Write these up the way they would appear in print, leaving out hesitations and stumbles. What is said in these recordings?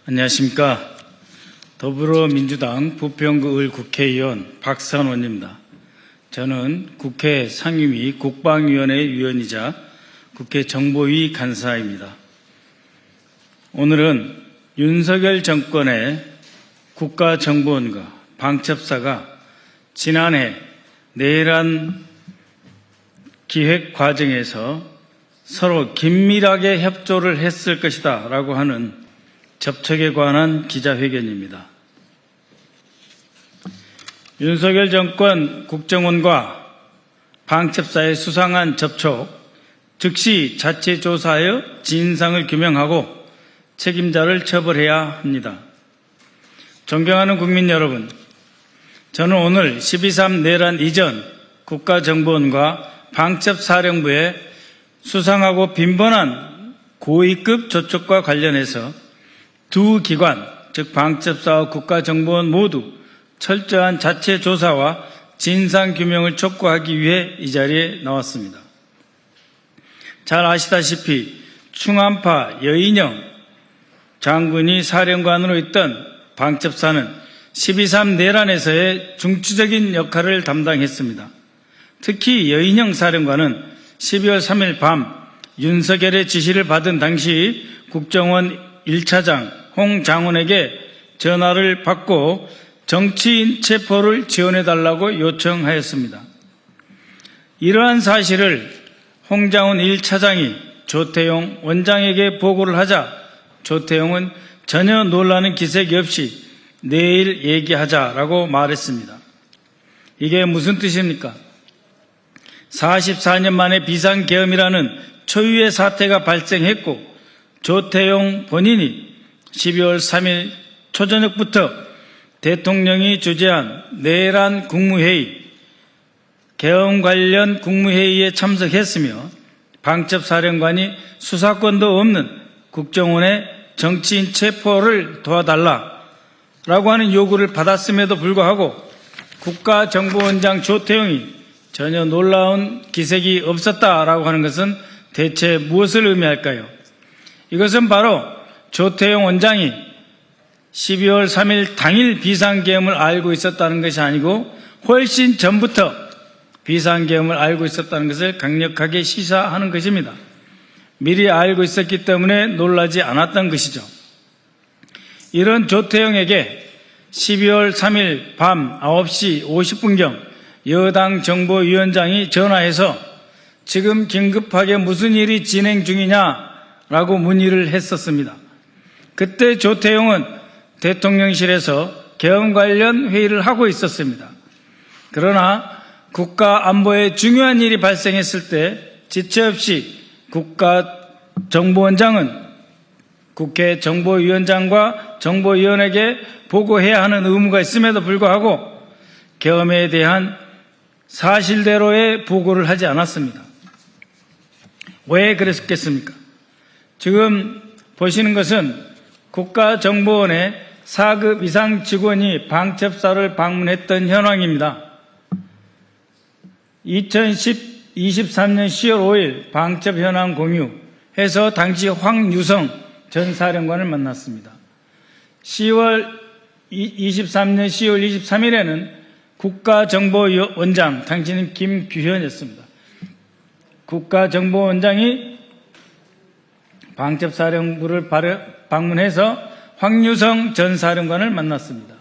안녕하십니까. 더불어민주당 부평구 을 국회의원 박선원입니다. 저는 국회 상임위 국방위원회 위원이자 국회 정보위 간사입니다. 오늘은 윤석열 정권의 국가정보원과 방첩사가 지난해 내란 기획 과정에서 서로 긴밀하게 협조를 했을 것이다 라고 하는 접촉에 관한 기자회견입니다. 윤석열 정권 국정원과 방첩사의 수상한 접촉, 즉시 자체 조사하여 진상을 규명하고 책임자를 처벌해야 합니다. 존경하는 국민 여러분, 저는 오늘 12.3 내란 이전 국가정보원과 방첩사령부의 수상하고 빈번한 고위급 접촉과 관련해서 두 기관, 즉 방첩사와 국가정보원 모두 철저한 자체 조사와 진상규명을 촉구하기 위해 이 자리에 나왔습니다. 잘 아시다시피 충암파 여인영 장군이 사령관으로 있던 방첩사는 12.3 내란에서의 중추적인 역할을 담당했습니다. 특히 여인영 사령관은 12월 3일 밤 윤석열의 지시를 받은 당시 국정원 1차장 홍 장훈에게 전화를 받고 정치인 체포를 지원해달라고 요청하였습니다. 이러한 사실을 홍 장훈 1차장이 조태용 원장에게 보고를 하자 조태용은 전혀 놀라는 기색이 없이 내일 얘기하자라고 말했습니다. 이게 무슨 뜻입니까? 44년 만에 비상계엄이라는 초유의 사태가 발생했고 조태용 본인이 12월 3일 초저녁부터 대통령이 주재한 내란 국무회의, 계엄 관련 국무회의에 참석했으며 방첩사령관이 수사권도 없는 국정원의 정치인 체포를 도와달라라고 하는 요구를 받았음에도 불구하고 국가정보원장 조태용이 전혀 놀라운 기색이 없었다라고 하는 것은 대체 무엇을 의미할까요? 이것은 바로 조태용 원장이 12월 3일 당일 비상계엄을 알고 있었다는 것이 아니고 훨씬 전부터 비상계엄을 알고 있었다는 것을 강력하게 시사하는 것입니다. 미리 알고 있었기 때문에 놀라지 않았던 것이죠. 이런 조태용에게 12월 3일 밤 9시 50분경 여당 정보위원장이 전화해서 지금 긴급하게 무슨 일이 진행 중이냐라고 문의를 했었습니다. 그때 조태용은 대통령실에서 계엄 관련 회의를 하고 있었습니다. 그러나 국가안보에 중요한 일이 발생했을 때 지체 없이 국가정보원장은 국회 정보위원장과 정보위원에게 보고해야 하는 의무가 있음에도 불구하고 계엄에 대한 사실대로의 보고를 하지 않았습니다. 왜 그랬겠습니까? 지금 보시는 것은 국가정보원의 4급 이상 직원이 방첩사를 방문했던 현황입니다. 2023년 10월 5일 방첩 현황 공유해서 당시 황유성 전 사령관을 만났습니다. 23년 10월 23일에는 국가정보원장, 당시는 김규현이었습니다. 국가정보원장이 방첩사령부를 방문해서 황유성 전 사령관을 만났습니다.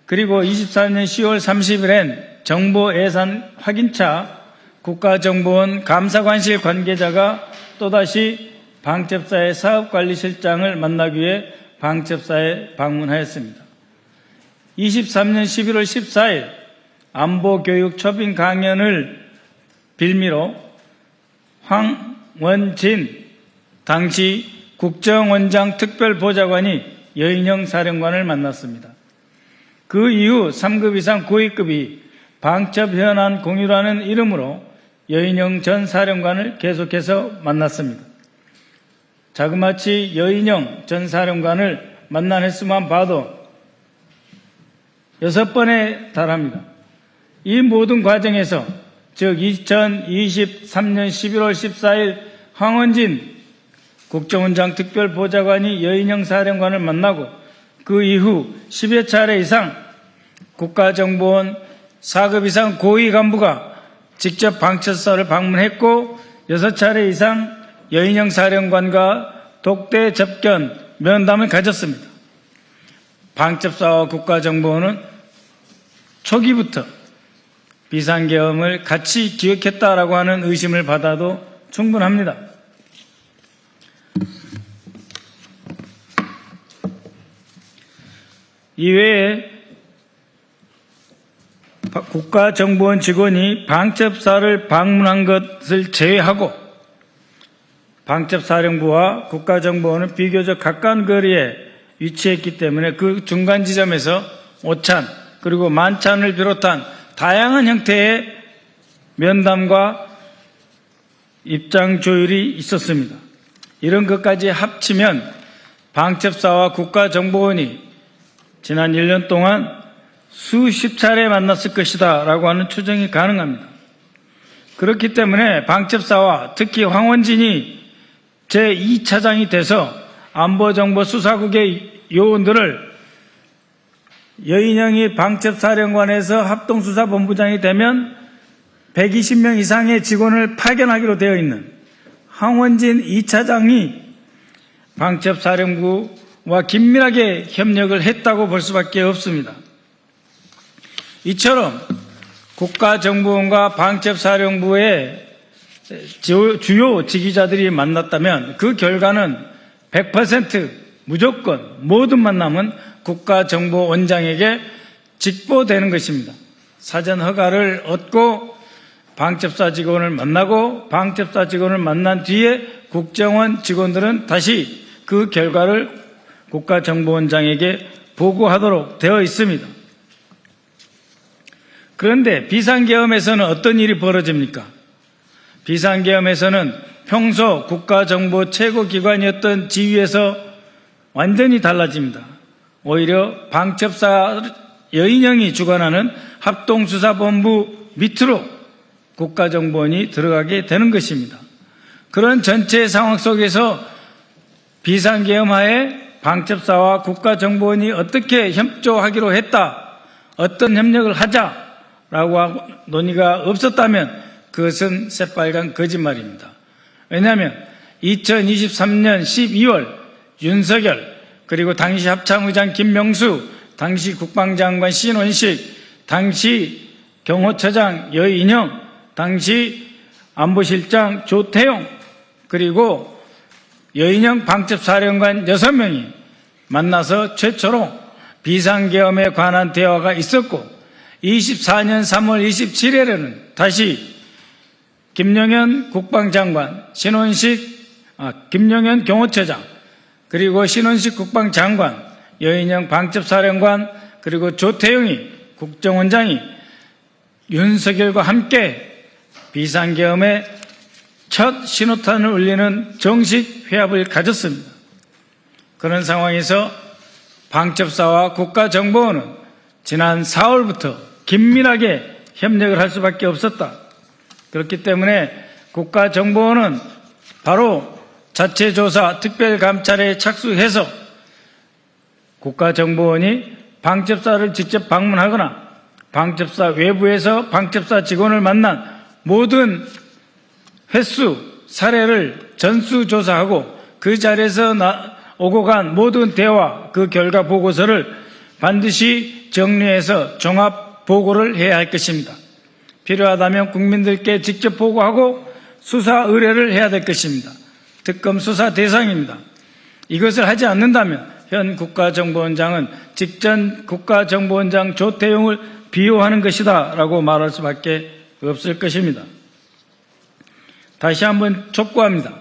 그리고 24년 10월 30일엔 정보예산 확인차 국가정보원 감사관실 관계자가 또다시 방첩사의 사업관리실장을 만나기 위해 방첩사에 방문하였습니다. 23년 11월 14일 안보교육 초빙 강연을 빌미로 황원진 당시 국정원장 특별보좌관이 여인영 사령관을 만났습니다. 그 이후 3급 이상 고위급이 방첩 현안 공유라는 이름으로 여인영 전 사령관을 계속해서 만났습니다. 자그마치 여인영 전 사령관을 만난 횟수만 봐도 6번에 달합니다. 이 모든 과정에서 즉 2023년 11월 14일 황원진 국정원장 특별보좌관이 여인영 사령관을 만나고 그 이후 10여 차례 이상 국가정보원 4급 이상 고위 간부가 직접 방첩사를 방문했고 6차례 이상 여인영 사령관과 독대 접견 면담을 가졌습니다. 방첩사와 국가정보원은 초기부터 비상계엄을 같이 기획했다라고 하는 의심을 받아도 충분합니다. 이외에 국가정보원 직원이 방첩사를 방문한 것을 제외하고 방첩사령부와 국가정보원은 비교적 가까운 거리에 위치했기 때문에 그 중간 지점에서 오찬 그리고 만찬을 비롯한 다양한 형태의 면담과 입장 조율이 있었습니다. 이런 것까지 합치면 방첩사와 국가정보원이 지난 1년 동안 수십 차례 만났을 것이다 라고 하는 추정이 가능합니다. 그렇기 때문에 방첩사와 특히 황원진이 제2차장이 돼서 안보정보수사국의 요원들을 여인영이 방첩사령관에서 합동수사본부장이 되면 120명 이상의 직원을 파견하기로 되어 있는 황원진 2차장이 방첩사령부와 긴밀하게 협력을 했다고 볼 수밖에 없습니다. 이처럼 국가정보원과 방첩사령부의 주요 직위자들이 만났다면 그 결과는 100% 무조건 모든 만남은 국가정보원장에게 직보되는 것입니다. 사전 허가를 얻고 방첩사 직원을 만나고 방첩사 직원을 만난 뒤에 국정원 직원들은 다시 그 결과를 국가정보원장에게 보고하도록 되어 있습니다. 그런데 비상계엄에서는 어떤 일이 벌어집니까? 비상계엄에서는 평소 국가정보 최고기관이었던 지휘에서 완전히 달라집니다. 오히려 방첩사 여인영이 주관하는 합동수사본부 밑으로 국가정보원이 들어가게 되는 것입니다. 그런 전체 상황 속에서 비상계엄하에 방첩사와 국가정보원이 어떻게 협조하기로 했다, 어떤 협력을 하자라고 논의가 없었다면 그것은 새빨간 거짓말입니다. 왜냐하면 2023년 12월 윤석열 그리고 당시 합참의장 김명수, 당시 국방장관 신원식, 당시 경호처장 여인영, 당시 안보실장 조태용 그리고 여인영 방첩사령관 6명이 만나서 최초로 비상계엄에 관한 대화가 있었고 24년 3월 27일에는 다시 김영현 국방장관, 김영현 경호처장, 그리고 신원식 국방장관, 여인영 방첩사령관, 그리고 조태용이 국정원장이 윤석열과 함께 비상계엄의 첫 신호탄을 울리는 정식 회합을 가졌습니다. 그런 상황에서 방첩사와 국가정보원은 지난 4월부터 긴밀하게 협력을 할 수밖에 없었다. 그렇기 때문에 국가정보원은 바로 자체조사 특별감찰에 착수해서 국가정보원이 방첩사를 직접 방문하거나 방첩사 외부에서 방첩사 직원을 만난 모든 횟수, 사례를 전수조사하고 그 자리에서 오고 간 모든 대화, 그 결과 보고서를 반드시 정리해서 종합 보고를 해야 할 것입니다. 필요하다면 국민들께 직접 보고하고 수사 의뢰를 해야 될 것입니다. 특검 수사 대상입니다. 이것을 하지 않는다면 현 국가정보원장은 직전 국가정보원장 조태용을 비호하는 것이다 라고 말할 수밖에 없을 것입니다. 다시 한번 촉구합니다.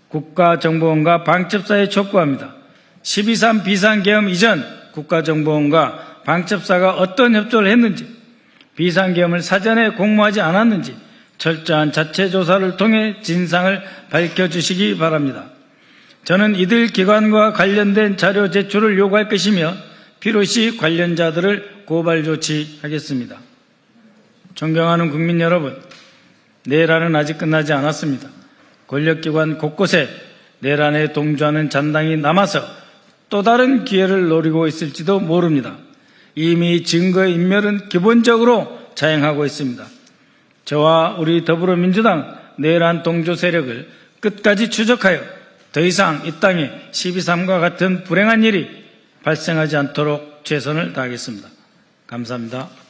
국가정보원과 방첩사에 촉구합니다. 12.3 비상계엄 이전 국가정보원과 방첩사가 어떤 협조를 했는지, 비상계엄을 사전에 공모하지 않았는지 철저한 자체조사를 통해 진상을 밝혀주시기 바랍니다. 저는 이들 기관과 관련된 자료 제출을 요구할 것이며 필요시 관련자들을 고발 조치하겠습니다. 존경하는 국민 여러분, 내란은 아직 끝나지 않았습니다. 권력기관 곳곳에 내란에 동조하는 잔당이 남아서 또 다른 기회를 노리고 있을지도 모릅니다. 이미 증거의 인멸은 기본적으로 자행하고 있습니다. 저와 우리 더불어민주당 내란 동조 세력을 끝까지 추적하여 더 이상 이 땅에 12.3과 같은 불행한 일이 발생하지 않도록 최선을 다하겠습니다. 감사합니다.